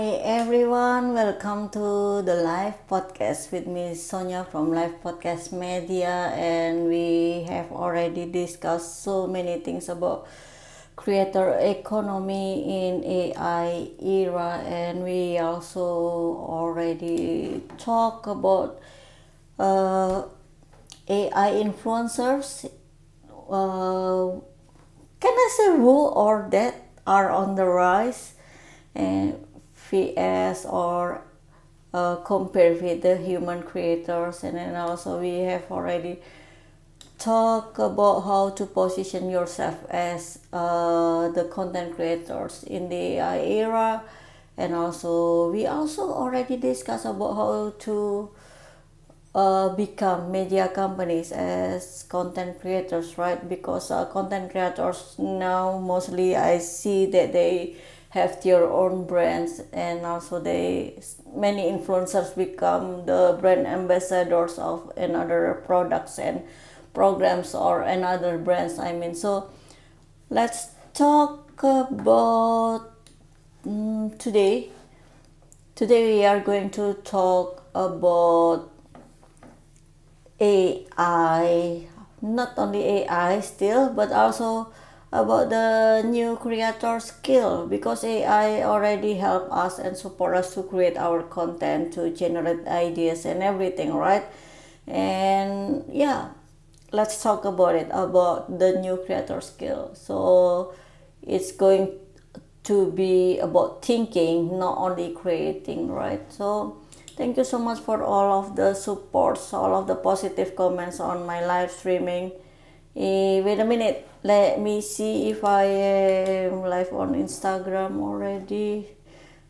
Hi everyone, welcome to the live podcast with me Sonia from Live Podcast Media, and we have already discussed so many things about creator economy in AI era, and we also already talk about AI influencers. Can I say who or that are on the rise? And vs or compared with the human creators, and then also we have already talked about how to position yourself as the content creators in the AI era, and also we also already discussed about how to become media companies as content creators, right? Because content creators now mostly I see that they have their own brands, and also many influencers become the brand ambassadors of another products and programs or another brands, I mean. So let's talk about today we are going to talk about AI, not only AI still, but also about the new creator skill, because AI already help us and support us to create our content, to generate ideas and everything, right? And yeah, let's talk about it, about the new creator skill. So it's going to be about thinking, not only creating, right? So thank you so much for all of the supports, all of the positive comments on my live streaming. Wait a minute, let me see if I am live on Instagram already.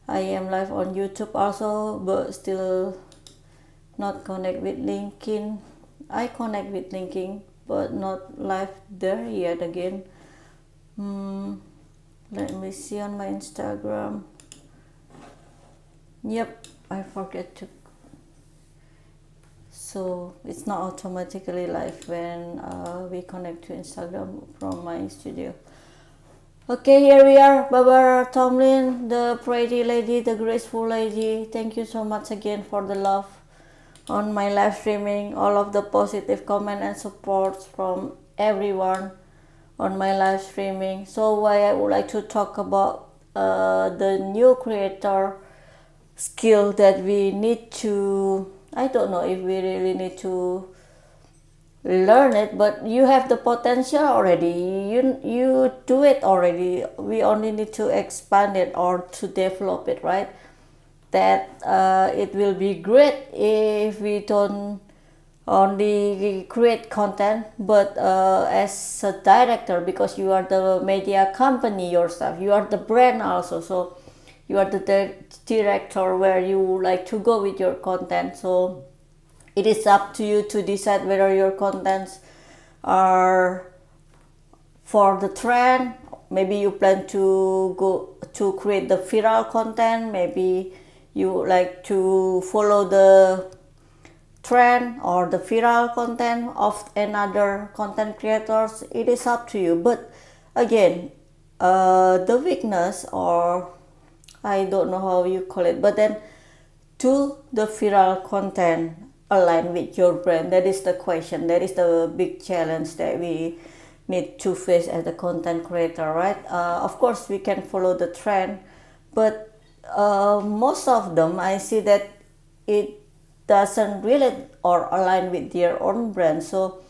I am live on YouTube also, but still not connect with LinkedIn. I connect with LinkedIn, but not live there yet again. Let me see on my Instagram. Yep, I forget to. So it's not automatically live when we connect to Instagram from my studio. Okay, here we are, Barbara Tomlin, the pretty lady, the graceful lady. Thank you so much again for the love on my live streaming, all of the positive comment and supports from everyone on my live streaming. So why I would like to talk about the new creator skill that we need to, I don't know if we really need to learn it, but you have the potential already, you do it already, we only need to expand it or to develop it, right? That it will be great if we don't only create content, but as a director, because you are the media company yourself, you are the brand also, so you are the director where you like to go with your content. So it is up to you to decide whether your contents are for the trend. Maybe you plan to go to create the viral content, maybe you like to follow the trend or the viral content of another content creators. It is up to you, but again, the weakness, or I don't know how you call it, but then do the viral content align with your brand? That is the question, that is the big challenge that we need to face as a content creator, right? Of course we can follow the trend, but most of them I see that it doesn't relate or align with their own brand. So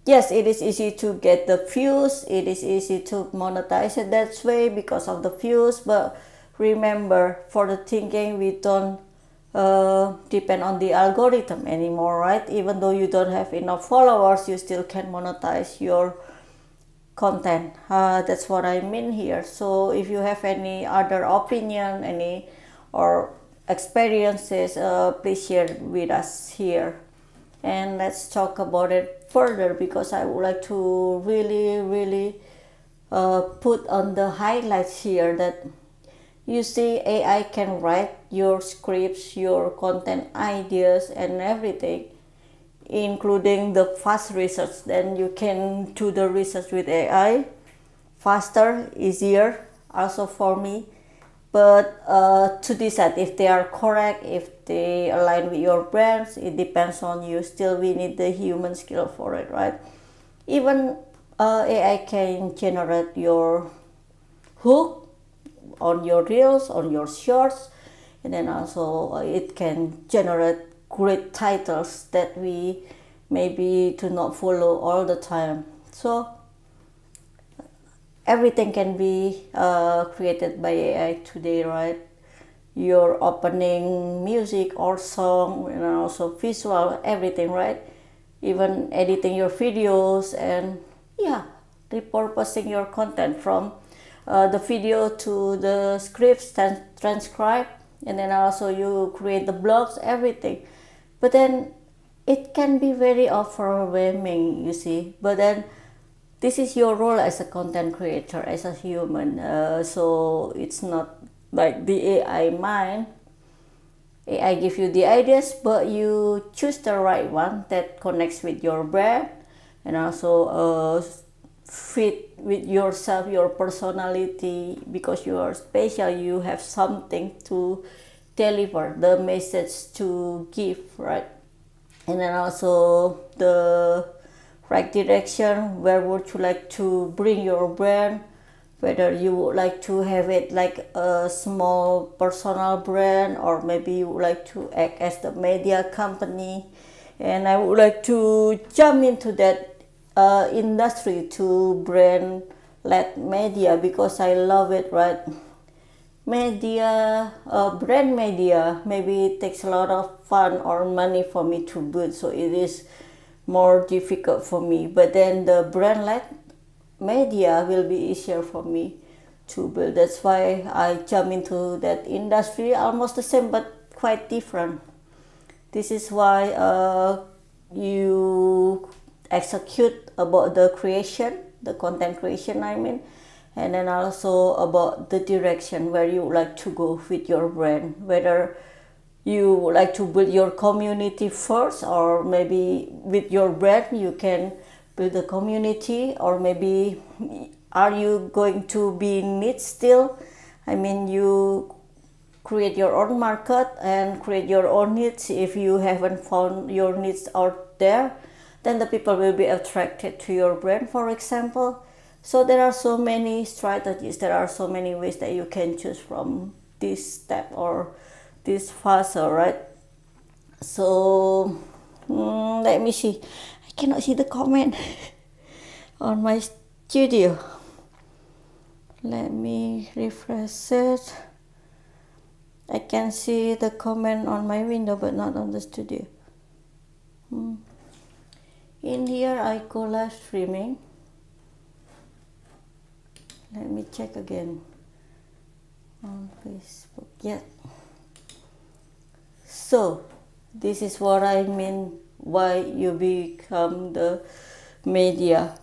yes, it is easy to get the views, it is easy to monetize it that way because of the views, but remember, for the thinking, we don't depend on the algorithm anymore, right? Even though you don't have enough followers, you still can monetize your content. That's what I mean here. So if you have any other opinion, any or experiences, please share with us here, and let's talk about it further, because I would like to really put on the highlights here that you see AI can write your scripts, your content ideas and everything, including the fast research. Then you can do the research with AI faster, easier also for me. But to decide if they are correct, if they align with your brands, it depends on you. Still, we need the human skill for it, right? Even AI can generate your hook on your reels, on your shorts, and then also it can generate great titles that we maybe do not follow all the time. So everything can be created by AI today, right? Your opening music or song, and also visual, everything, right? Even editing your videos, and yeah, repurposing your content from the video to the scripts, transcribe, and then also you create the blogs, everything. But then it can be very overwhelming, you see. But then this is your role as a content creator, as a human. So it's not like the AI mind. AI give you the ideas, but you choose the right one that connects with your brand, and also fit with yourself, your personality, because you are special. You have something to deliver, the message to give, right? And then also the right direction. Where would you like to bring your brand? Whether you would like to have it like a small personal brand, or maybe you would like to act as the media company. And I would like to jump into that industry, to brand led media, because I love it, right? Media, brand media, maybe it takes a lot of fun or money for me to build, so it is more difficult for me. But then the brand led media will be easier for me to build. That's why I jump into that industry, almost the same but quite different. This is why you execute about the creation, the content creation, I mean, and then also about the direction where you would like to go with your brand. Whether you would like to build your community first, or maybe with your brand you can build a community, or maybe are you going to be niche still? I mean, you create your own market and create your own niche. If you haven't found your niche out there, then the people will be attracted to your brand, for example. So there are so many strategies, there are so many ways that you can choose from this step or this fase, right? So let me see. I cannot see the comment on my studio. Let me refresh it. I can see the comment on my window but not on the studio. In here I go live streaming. Let me check again on Facebook. Yeah. So this is what I mean why you become the media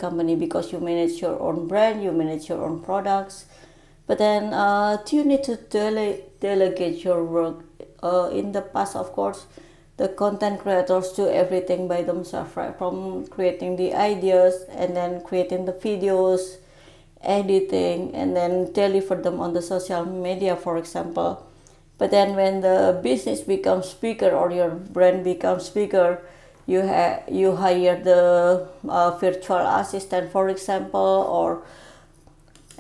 company, because you manage your own brand, you manage your own products. But then you need to delegate your work. In the past, of course, the content creators do everything by themselves, right? From creating the ideas, and then creating the videos, editing, and then deliver them on the social media, for example. But then when the business becomes bigger, or your brand becomes bigger, you hire the virtual assistant, for example, or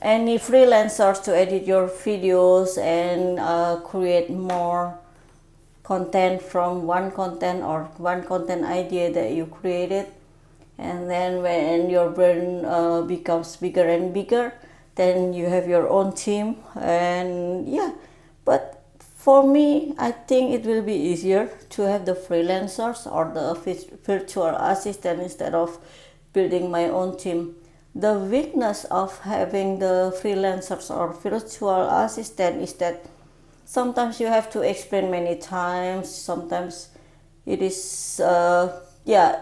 any freelancers to edit your videos and create more content from one content or one content idea that you created. And then when your brand becomes bigger and bigger, then you have your own team. And yeah, but for me, I think it will be easier to have the freelancers or the virtual assistant instead of building my own team. The weakness of having the freelancers or virtual assistant is that sometimes you have to explain many times. Sometimes it is,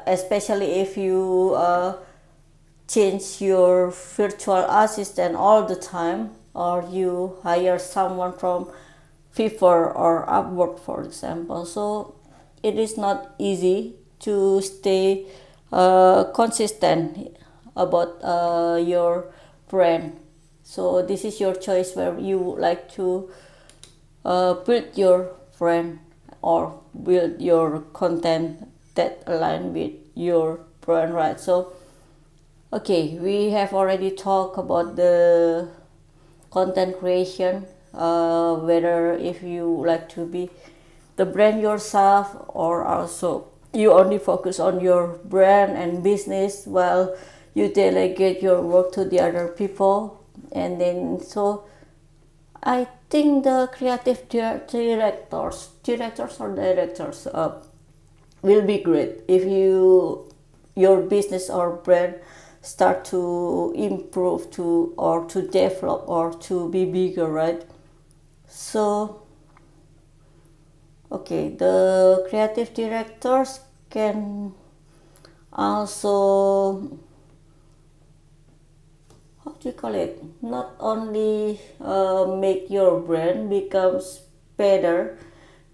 especially if you change your virtual assistant all the time, or you hire someone from Fiverr or Upwork, for example. So it is not easy to stay consistent about your brand. So this is your choice where you would like to build your brand or build your content that align with your brand, right? So okay, we have already talked about the content creation, whether if you like to be the brand yourself or also you only focus on your brand and business while you delegate your work to the other people. And then so I think the creative directors will be great if your business or brand start to improve to or to develop or to be bigger, right? So okay, the creative directors can also, how do you call it, not only make your brand becomes better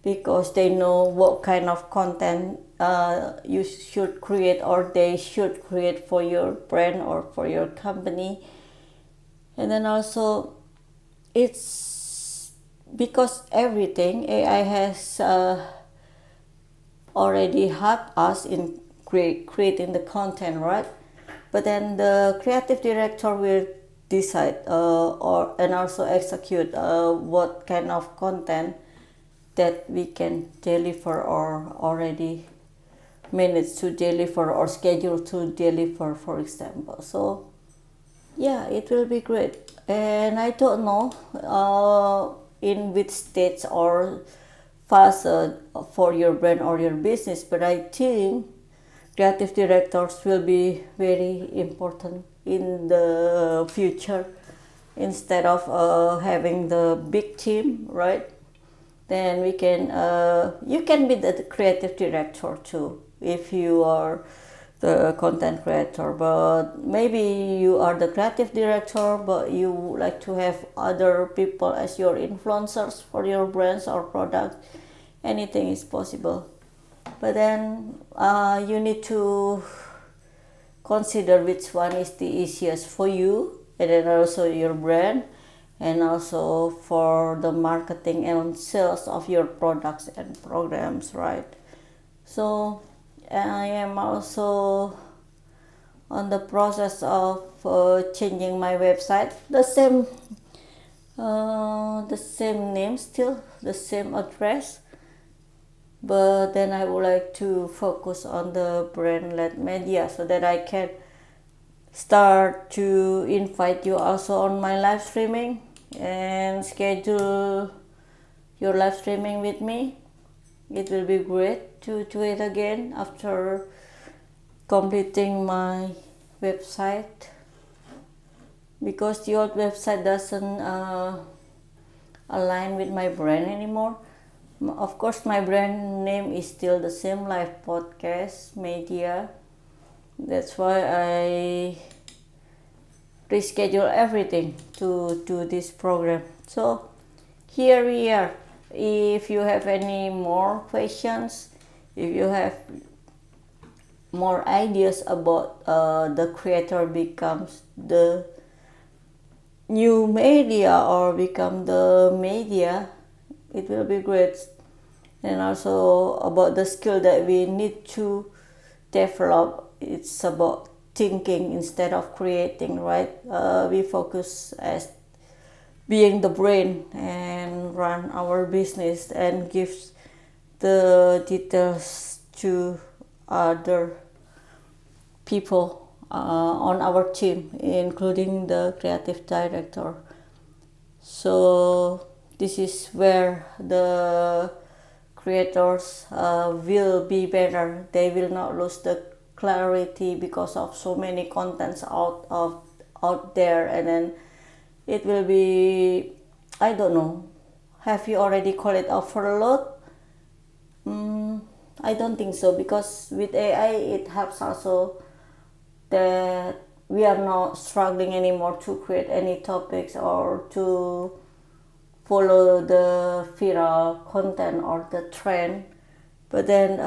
because they know what kind of content you should create or they should create for your brand or for your company. And then also it's because everything AI has already helped us in creating the content, right? But then the creative director will decide or and also execute what kind of content that we can deliver or already manage to deliver or schedule to deliver, for example. So yeah, it will be great. And I don't know in which stage or phase for your brand or your business, but I think creative directors will be very important in the future instead of having the big team, right? Then we can you can be the creative director too if you are the content creator, but maybe you are the creative director but you like to have other people as your influencers for your brands or products. Anything is possible, but then you need to consider which one is the easiest for you and then also your brand and also for the marketing and sales of your products and programs, right? So I am also on the process of changing my website, the same name, still the same address, but then I would like to focus on the brand-led media so that I can start to invite you also on my live streaming and schedule your live streaming with me. It will be great to do it again after completing my website because the old website doesn't align with my brand anymore. Of course, my brand name is still the same, Live Podcast Media. That's why I reschedule everything to do this program. So here we are. If you have any more questions, if you have more ideas about the creator becomes the new media or become the media, it will be great. And also about the skill that we need to develop, it's about thinking instead of creating, right? We focus as being the brain and run our business and gives the details to other people on our team, including the creative director. So this is where the creators will be better. They will not lose the clarity because of so many contents out there, and then it will be, I don't know, have you already called it overload? I don't think so, because with AI it helps also that we are not struggling anymore to create any topics or to follow the viral content or the trend. But then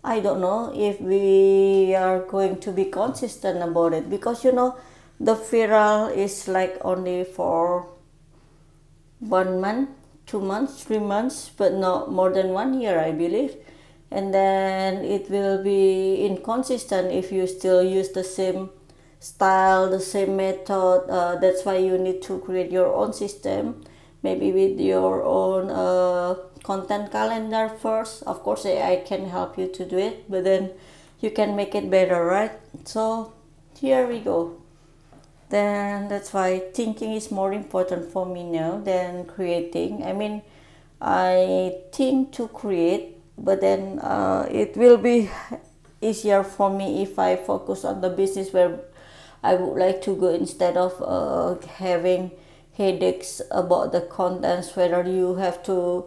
I don't know if we are going to be consistent about it, because the viral is like only for 1 month, 2 months, 3 months, but not more than 1 year, I believe. And then it will be inconsistent if you still use the same style, the same method. That's why you need to create your own system, maybe with your own content calendar first. Of course, AI can help you to do it, but then you can make it better, right? So here we go. Then that's why thinking is more important for me now than creating. I mean, I think to create, but then it will be easier for me if I focus on the business where I would like to go, instead of having headaches about the contents, whether you have to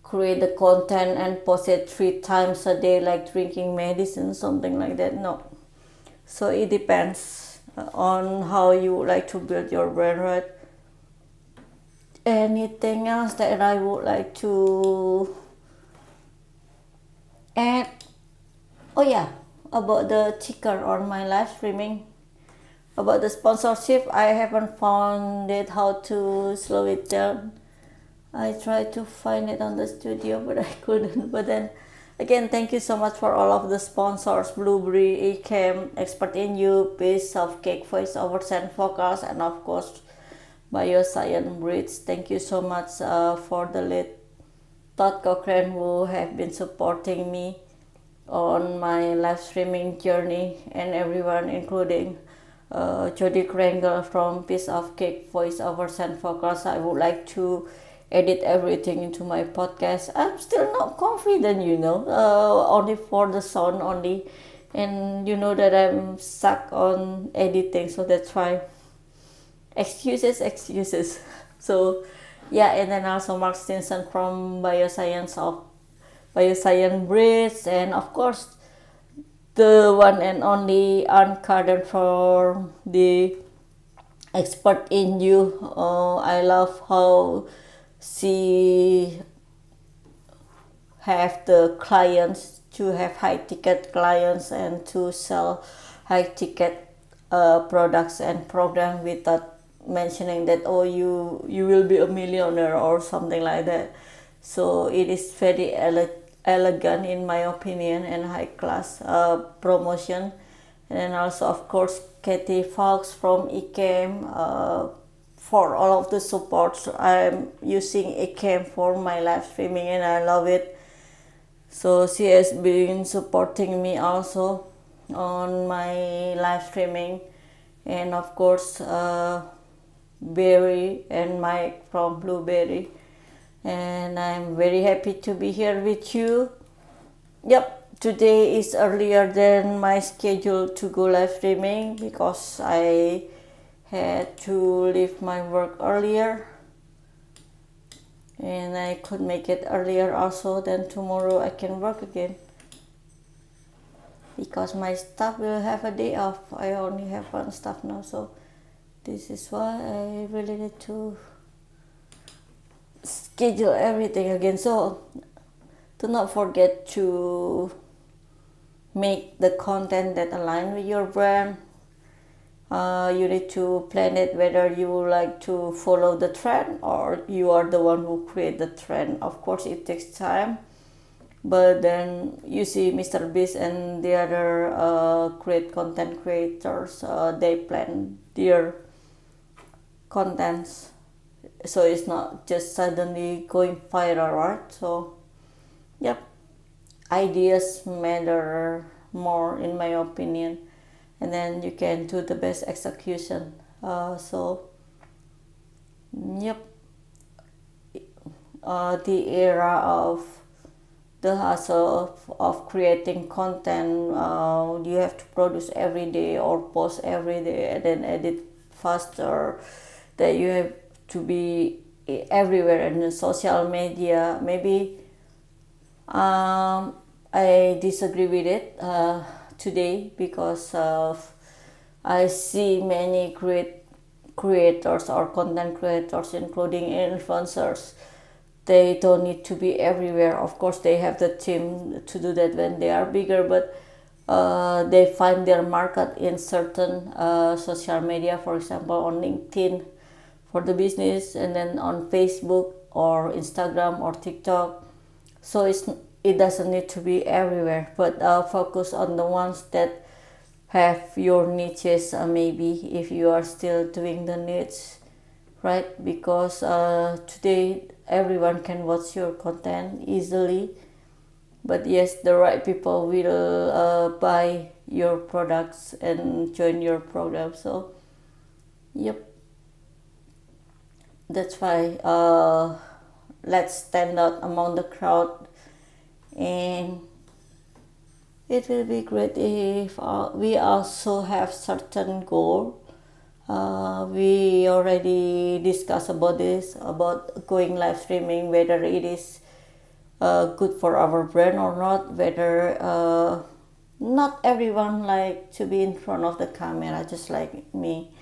create the content and post it 3 times a day like drinking medicine, something like that. No. So it depends on how you would like to build your brand, right? Anything else that I would like to add? Oh yeah, about the ticker on my live streaming. About the sponsorship, I haven't found it how to slow it down. I tried to find it on the studio, but I couldn't. But then again, thank you so much for all of the sponsors: Blueberry, Ecam, Expert in You, Piece of Cake, Voiceovers and Vocals, and of course Bioscience Bridge. Thank you so much for the late Todd Cochrane, who have been supporting me on my live streaming journey, and everyone, including Jody Krangle from Piece of Cake, Voiceovers and Vocals. I would like to edit everything into my podcast. I'm still not confident, only for the sound only, and you know that I'm stuck on editing, so that's why excuses. So yeah, and then also Mark Stinson from Bioscience Bridge, and of course the one and only Ann Carden for the Expert in You. I love how she have the clients to have high ticket clients and to sell high ticket products and program without mentioning that, oh, you will be a millionaire or something like that. So it is very elegant in my opinion, and high class promotion. And then also of course Katie Fox from Ecam, for all of the supports. I'm using Ecam for my live streaming and I love it. So she has been supporting me also on my live streaming. And of course Barry and Mike from Blueberry. And I'm very happy to be here with you. Yep, today is earlier than my schedule to go live streaming because I had to leave my work earlier, and I could make it earlier also. Then tomorrow I can work again because my staff will have a day off. I only have one staff now, so this is why I really need to schedule everything again. So do not forget to make the content that align with your brand. You need to plan it whether you would like to follow the trend or you are the one who create the trend. Of course it takes time, but then you see Mr. Beast and the other great content creators, they plan their contents, so it's not just suddenly going viral, right? So yep, ideas matter more in my opinion, and then you can do the best execution. So yep, the era of the hustle of creating content, you have to produce every day or post every day and then edit faster, that you have to be everywhere in the social media. Maybe I disagree with it today because I see many great creators or content creators, including influencers, they don't need to be everywhere. Of course, they have the team to do that when they are bigger, but they find their market in certain social media, for example, on LinkedIn for the business, and then on Facebook or Instagram or TikTok. So it doesn't need to be everywhere, but focus on the ones that have your niches. Maybe if you are still doing the niche, right? Because today everyone can watch your content easily, but yes, the right people will buy your products and join your program. So yep, that's why let's stand out among the crowd, and it will be great if we also have certain goal. We already discussed about this, about going live streaming, whether it is good for our brand or not, whether not everyone like to be in front of the camera, just like me.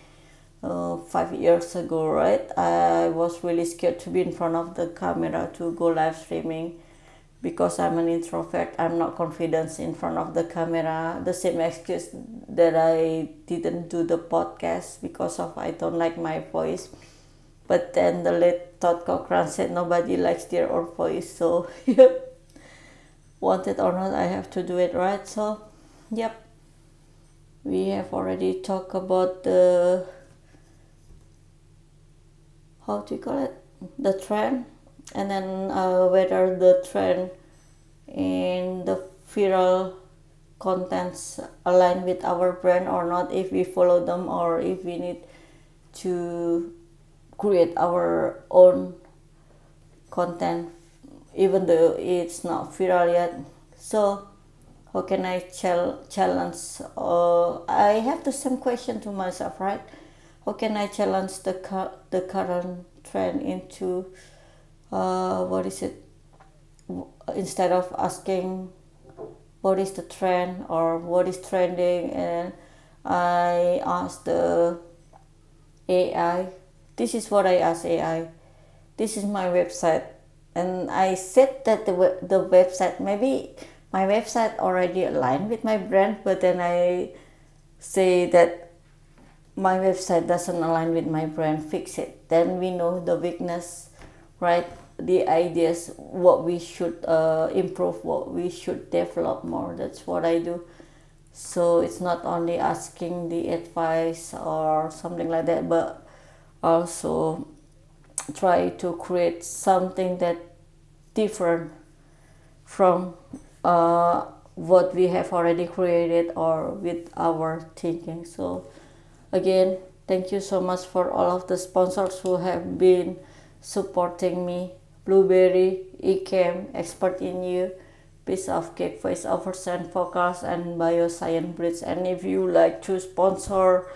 5 years ago, right? I was really scared to be in front of the camera to go live streaming because I'm an introvert. I'm not confident in front of the camera. The same excuse that I didn't do the podcast because of I don't like my voice. But then the late Todd Cochran said nobody likes their own voice, so yep, wanted or not, I have to do it, right? So yep, we have already talked about the, how do you call it, the trend, and then whether the trend in the viral contents align with our brand or not, if we follow them or if we need to create our own content even though it's not viral yet. So how can I challenge? I have the same question to myself, right? How can I challenge the current trend into what is it? Instead of asking what is the trend or what is trending, and I ask the AI. This is what I ask AI. This is my website, and I said that the website, maybe my website already aligned with my brand, but then I say that my website doesn't align with my brand, fix it. Then we know the weakness, right? The ideas, what we should improve, what we should develop more. That's what I do. So it's not only asking the advice or something like that, but also try to create something that different from what we have already created or with our thinking. So again, thank you so much for all of the sponsors who have been supporting me. Blueberry, Ecam, Expert in You, Piece of Cake, Voiceovers and Focus, and Bioscience Bridge. And if you like to sponsor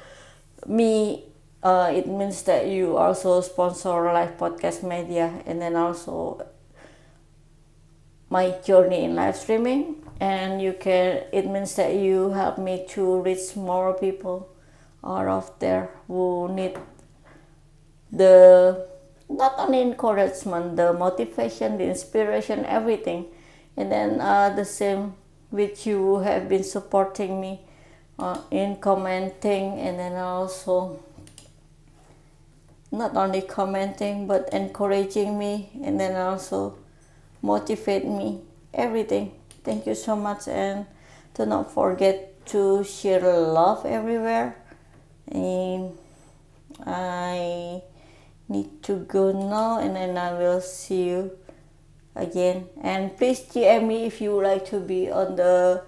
me, it means that you also sponsor Live Podcast Media, and then also my journey in live streaming, and it means that you help me to reach more people out there who need the, not only encouragement, the motivation, the inspiration, everything. And then the same with you have been supporting me in commenting, and then also not only commenting but encouraging me, and then also motivate me, everything. Thank you so much, and do not forget to share love everywhere. And I need to go now, and then I will see you again. And please DM me if you would like to be on the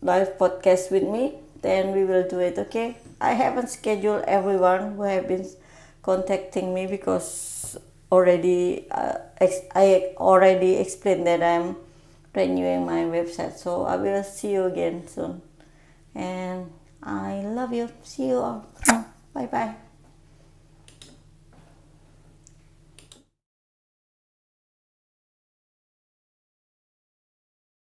live podcast with me, then we will do it. Okay, I haven't scheduled everyone who have been contacting me because already I already explained that I'm renewing my website. So I will see you again soon, and I love you. See you all. Bye bye.